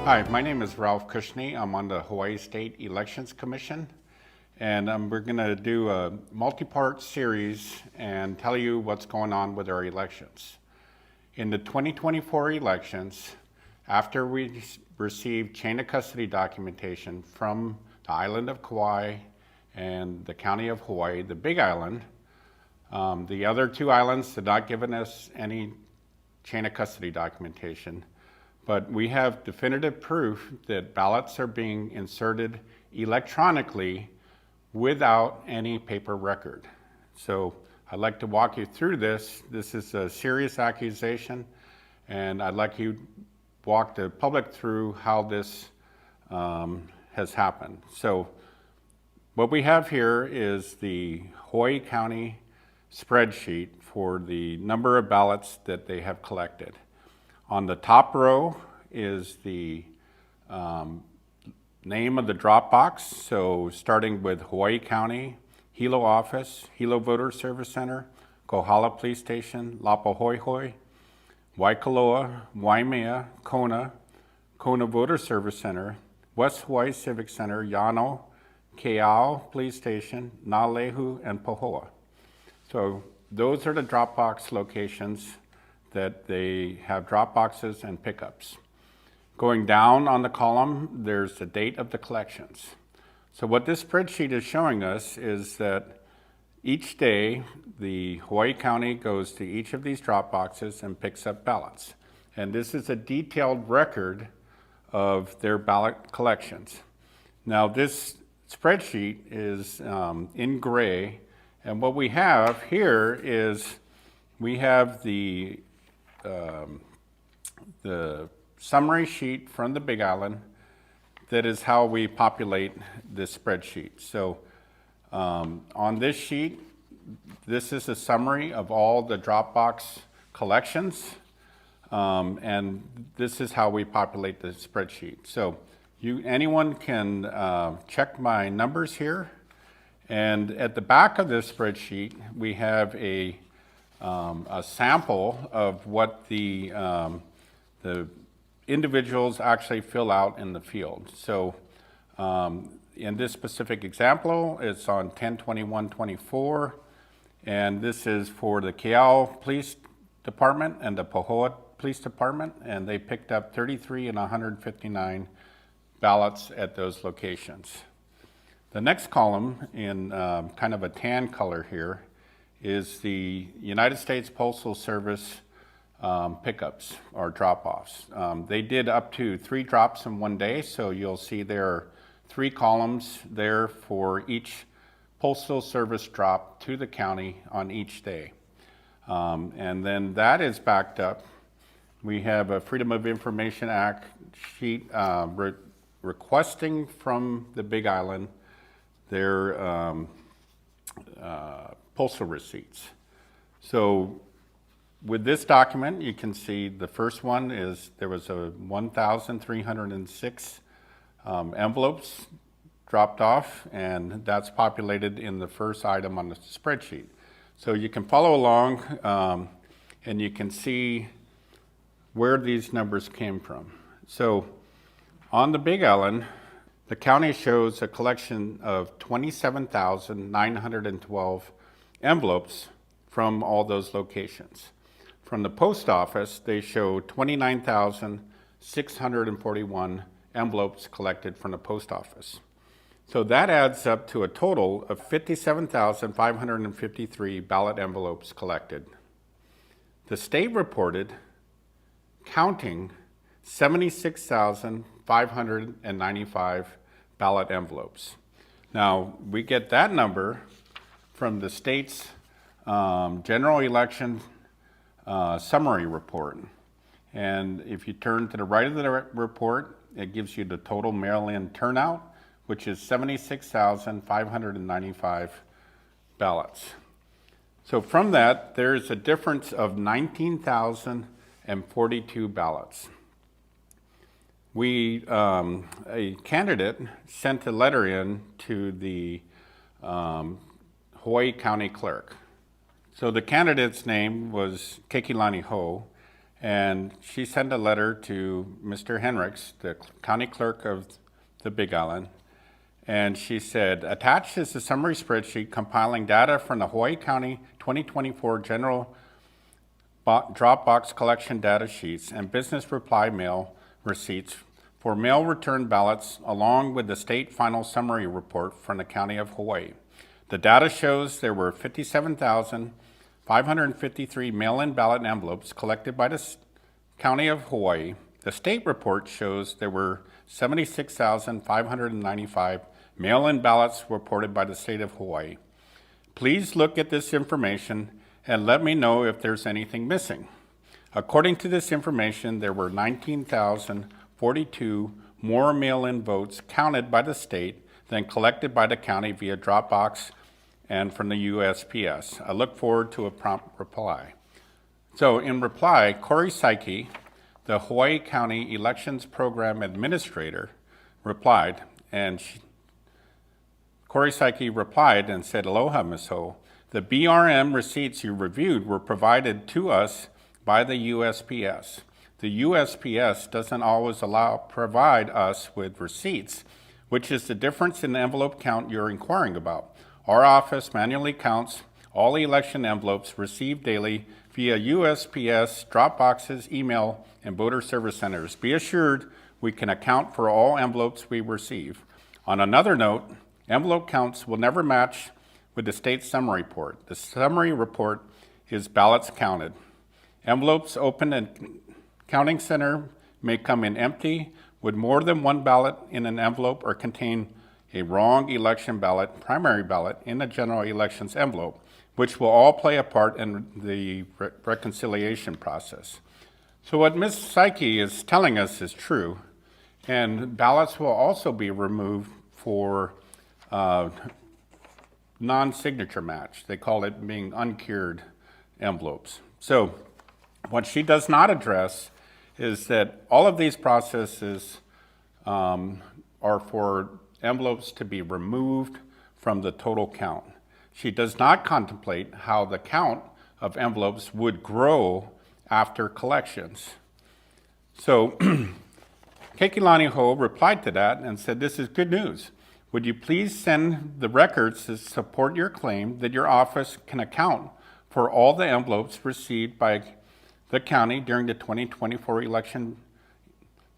Hi, my name is Ralph Cushnie. I'm on the Hawaii State Elections Commission, and we're going to do a multi-part series and tell you what's going on with our elections. In the 2024 elections, after we received chain of custody documentation from the island of Kauai and the county of Hawaii, the Big Island, the other two islands did not give us any chain of custody documentation. But we have definitive proof that ballots are being inserted electronically without any paper record. So I'd like to walk you through this. This is a serious accusation, and I'd like you to walk the public through how this has happened. So what we have here is the Hawaii County spreadsheet for the number of ballots that they have collected. On the top row is the name of the drop box. So starting with Hawaii County, Hilo Office, Hilo Voter Service Center, Kohala Police Station, Lapahoihoi, Waikoloa, Waimea, Kona, Kona Voter Service Center, West Hawaii Civic Center, Yano, Keao Police Station, Nalehu, and Pahoa. So those are the drop box locations that they have drop boxes and pickups. Going down on the column, there's the date of the collections. So what this spreadsheet is showing us is that each day, the Hawaii County goes to each of these drop boxes and picks up ballots. And this is a detailed record of their ballot collections. Now this spreadsheet is in gray, and what we have here is we have the summary sheet from the Big Island. That is how we populate this spreadsheet. So on this sheet, this is a summary of all the Dropbox collections, and this is how we populate the spreadsheet. So anyone can check my numbers here, and at the back of this spreadsheet, we have a sample of what the individuals actually fill out in the field. So in this specific example, it's on 10/21/24, and this is for the Keao Police Department and the Pahoa Police Department, and they picked up 33 and 159 ballots at those locations. The next column in kind of a tan color here is the United States Postal Service pickups or drop-offs. They did up to 3 drops in one day, so you'll see there are 3 columns there for each Postal Service drop to the county on each day. And then that is backed up. We have a Freedom of Information Act sheet requesting from the Big Island their postal receipts. So with this document, you can see the first one is there was a 1,306 envelopes dropped off, and that's populated in the first item on the spreadsheet. So you can follow along and you can see where these numbers came from. So on the Big Island, the county shows a collection of 27,912 envelopes from all those locations. From the post office, they show 29,641 envelopes collected from the post office. So that adds up to a total of 57,553 ballot envelopes collected. The state reported counting 76,595 ballot envelopes. Now, we get that number from the state's general election summary report. And if you turn to the right of the report, it gives you the total mail-in turnout, which is 76,595 ballots. So from that, there's a difference of 19,042 ballots. A candidate sent a letter in to the Hawaii County clerk. So the candidate's name was Keikilani Ho, And she sent a letter to Mr. Henricks, the county clerk of the Big Island, and she said, attached is a summary spreadsheet compiling data from the Hawaii County 2024 General Dropbox collection data sheets and business reply mail receipts for mail return ballots, along with the state final summary report from the County of Hawaii. The data shows there were 57,553 mail-in ballot envelopes collected by the County of Hawaii. The state report shows there were 76,595 mail-in ballots reported by the state of Hawaii. Please look at this information and let me know if there's anything missing. According to this information, there were 19,042 more mail-in votes counted by the state than collected by the county via Dropbox and from the USPS. I look forward to a prompt reply. So in reply, Corey Psyche, the Hawaii County Elections Program Administrator, replied, and Corey Psyche replied and said, aloha, Ms. Ho. The BRM receipts you reviewed were provided to us by the USPS. The USPS doesn't always provide us with receipts, which is the difference in the envelope count you're inquiring about. Our office manually counts all election envelopes received daily via USPS, Dropboxes, email, and voter service centers. Be assured we can account for all envelopes we receive. On another note, envelope counts will never match with the state summary report. The summary report is ballots counted. Envelopes opened at counting center may come in empty with more than one ballot in an envelope or contain a wrong election ballot, primary ballot, in the general elections envelope, which will all play a part in the reconciliation process. So what Ms. Psyche is telling us is true, and ballots will also be removed for non-signature match. They call it being uncured envelopes. So what she does not address is that all of these processes are for envelopes to be removed from the total count. She does not contemplate how the count of envelopes would grow after collections. So Keikilani Ho replied to that and said, this is good news. Would you please send the records to support your claim that your office can account for all the envelopes received by the county during the 2024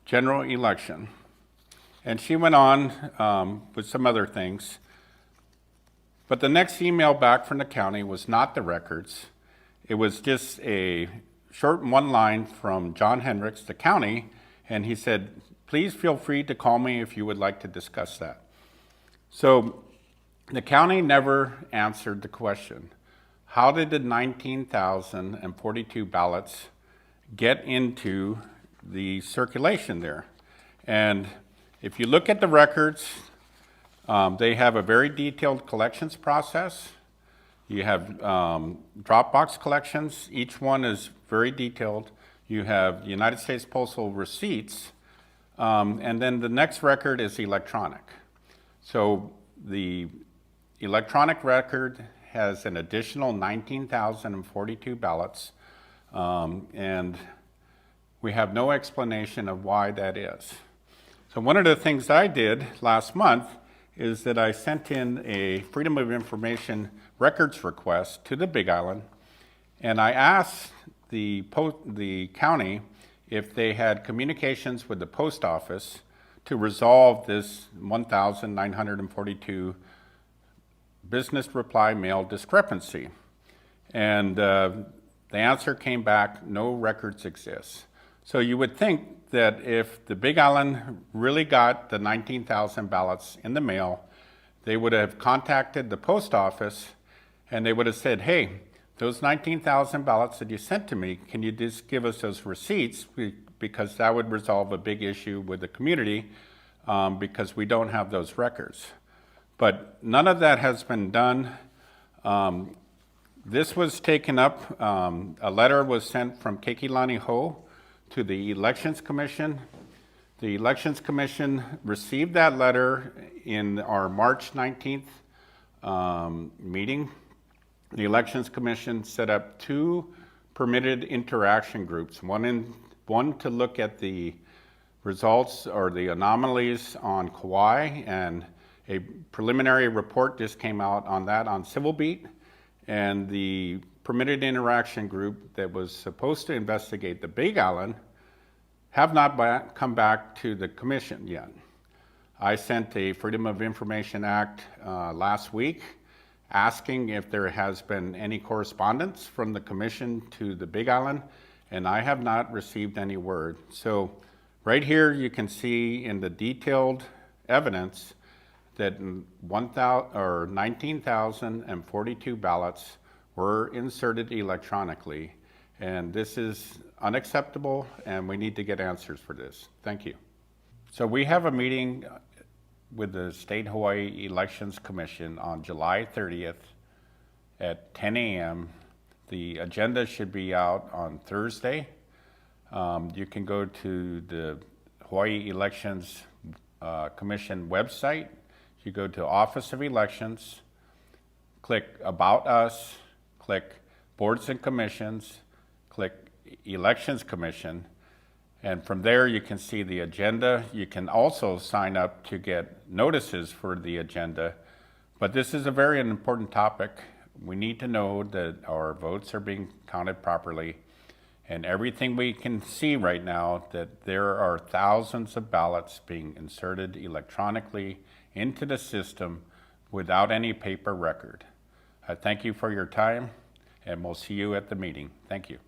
general election? And she went on with some other things. But the next email back from the county was not the records. It was just a short one line from John Hendricks, the county, and he said, please feel free to call me if you would like to discuss that. So the county never answered the question, how did the 19,042 ballots get into the circulation there? And if you look at the records, they have a very detailed collections process. You have Dropbox collections. Each one is very detailed. You have United States Postal receipts. And then the next record is electronic. So the electronic record has an additional 19,042 ballots. And we have no explanation of why that is. So one of the things I did last month is that I sent in a Freedom of Information records request to the Big Island, and I asked the county if they had communications with the post office to resolve this 1,942 business reply mail discrepancy. And the answer came back, no records exist. So you would think that if the Big Island really got the 19,000 ballots in the mail, they would have contacted the post office and they would have said, hey, those 19,000 ballots that you sent to me, can you just give us those receipts? Because that would resolve a big issue with the community because we don't have those records. But none of that has been done. This was taken up, a letter was sent from Keikilani Ho to the Elections Commission. The Elections Commission received that letter in our March 19th meeting. The Elections Commission set up 2 permitted interaction groups. One to look at the results or the anomalies on Kauai, and a preliminary report just came out on that on Civil Beat, and the permitted interaction group that was supposed to investigate the Big Island have not come back to the commission yet. I sent a Freedom of Information Act last week asking if there has been any correspondence from the commission to the Big Island, and I have not received any word. So right here you can see in the detailed evidence that 19,042 ballots were inserted electronically, and this is unacceptable, and we need to get answers for this. Thank you. So we have a meeting with the State Hawaii Elections Commission on July 30th at 10 a.m. The agenda should be out on Thursday. You can go to the Hawaii Elections Commission website. You go to Office of Elections, click About Us, click Boards and Commissions, click Elections Commission, and from there you can see the agenda. You can also sign up to get notices for the agenda, but this is a very important topic. We need to know that our votes are being counted properly, and everything we can see right now that there are thousands of ballots being inserted electronically into the system without any paper record. I thank you for your time, and we'll see you at the meeting. Thank you.